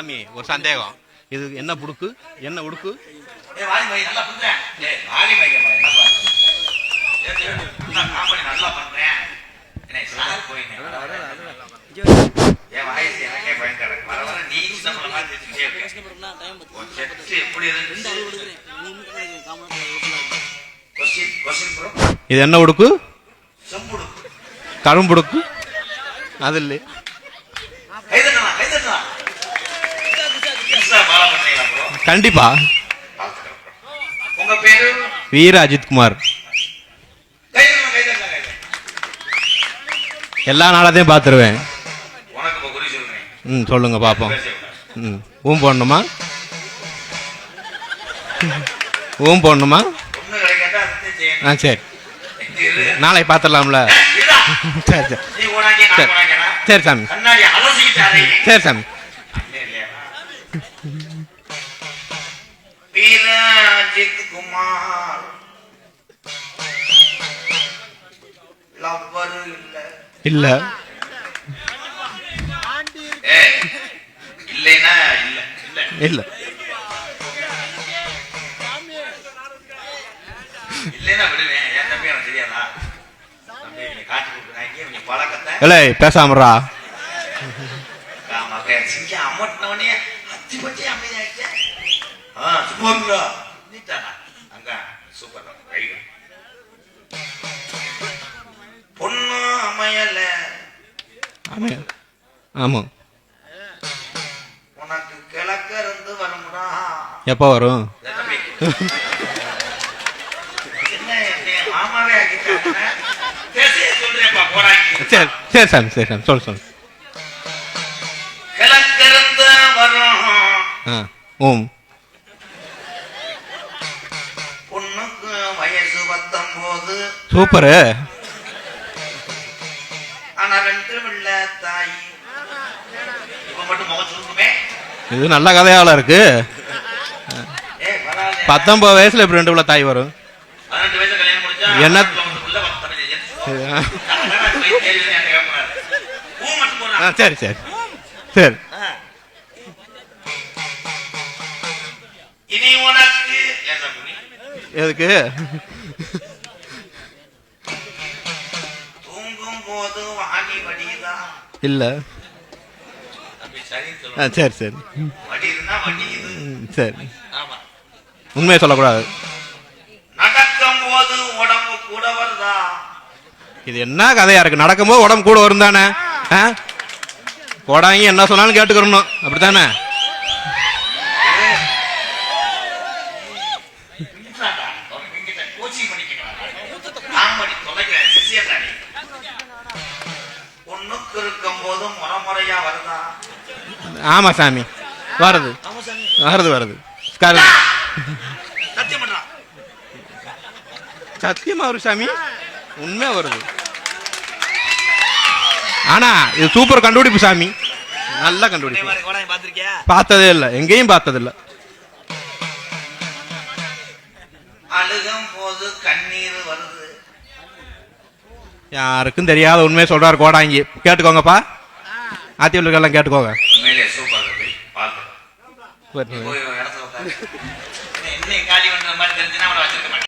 சாமி ஒரு சந்தேகம், இது என்ன புடுக்கு என்ன உடுக்கு? இது என்ன உடுக்கு? கரும்புடுக்கு அது இல்லை. கண்டிப்பா. வீர அஜித் குமார். எல்லா நாளத்தையும் பார்த்துருவேன். சொல்லுங்க பாப்போம். ஊம் போடணுமா? ஊம் போடணுமா? சரி, நாளை பார்த்துடலாம்ல. சரி சரி சரி சாமி, சரி சாமி. அஜித் குமார் இல்ல இல்லைன்னா இல்ல இல்ல இல்லைன்னா விடுவேன். என் தம்பி எனக்கு தெரியாதா? தம்பி காட்டி கொடுக்குறாங்க பழக்கத்தை. இல்லை பேசாமரா சிங்க அம்மட்டினவனே அத்தி பற்றி அமைதியாச்சே. சும்மா அங்க சூப்பர் பொண்ணு அமையல. ஆமா, உனக்கு கிழக்க இருந்து வரும்டா. எப்ப வரும்? மாமாவே ஆக்கிட்டாங்க. சொல்றேன்ப்பா போடாங்க. சரி சரி சாமி, சரி சாமி, சொல்லு சொல்லு. கிழக்க இருந்து வரும். ஓம். பொண்ணுக்கு வயசு 19. சூப்பரு. ஆனா 2 பிள்ளை தாய். இப்ப மட்டும் முகம் சுருக்குமே. இது நல்ல கதையால இருக்கு. 19 வயசுல எப்படி 2 பிள்ளை தாய் வரும்? 18 வயசுல கல்யாணம் முடிச்சா என்ன? சரி சரி சரி. இனி உனக்கு எதுக்கு? தூங்கும் போது வாங்கி வடிதா இல்ல. சரி சரி சரி, உண்மையை சொல்லக்கூடாது. நடக்கும் போது உடம்பு கூட வருதா? இது என்ன கதையா இருக்கு? நடக்கும் போது உடம்பு கூட வரும் தானே? கோடாங்கி என்ன சொன்னாலும் கேட்டுக்கணும், அப்படித்தானே? பொண்ணுக்கு இருக்கும் போது முறையா வருதா? ஆமா சாமி, வருது வருது வருது. சத்தியமா வரும் சாமி, உண்மையா வருது. ஆனா இது சூப்பர் கண்டுபிடிப்பு சாமி, நல்ல கண்டுபிடிப்பு. பார்த்ததே இல்ல, எங்கேயும் பார்த்தது இல்ல. அழுகும் போது கண்ணீர் வருது. யாருக்கும் தெரியாத உண்மையை சொல்றாரு கோடாங்கி, கேட்டுக்கோங்கப்பா. ஆத்தியுள்ளெல்லாம் கேட்டுக்கோங்க. காலி பண்ற மாதிரி தெரிஞ்சுன்னா அவனை வச்சிருக்க மாட்டேன்.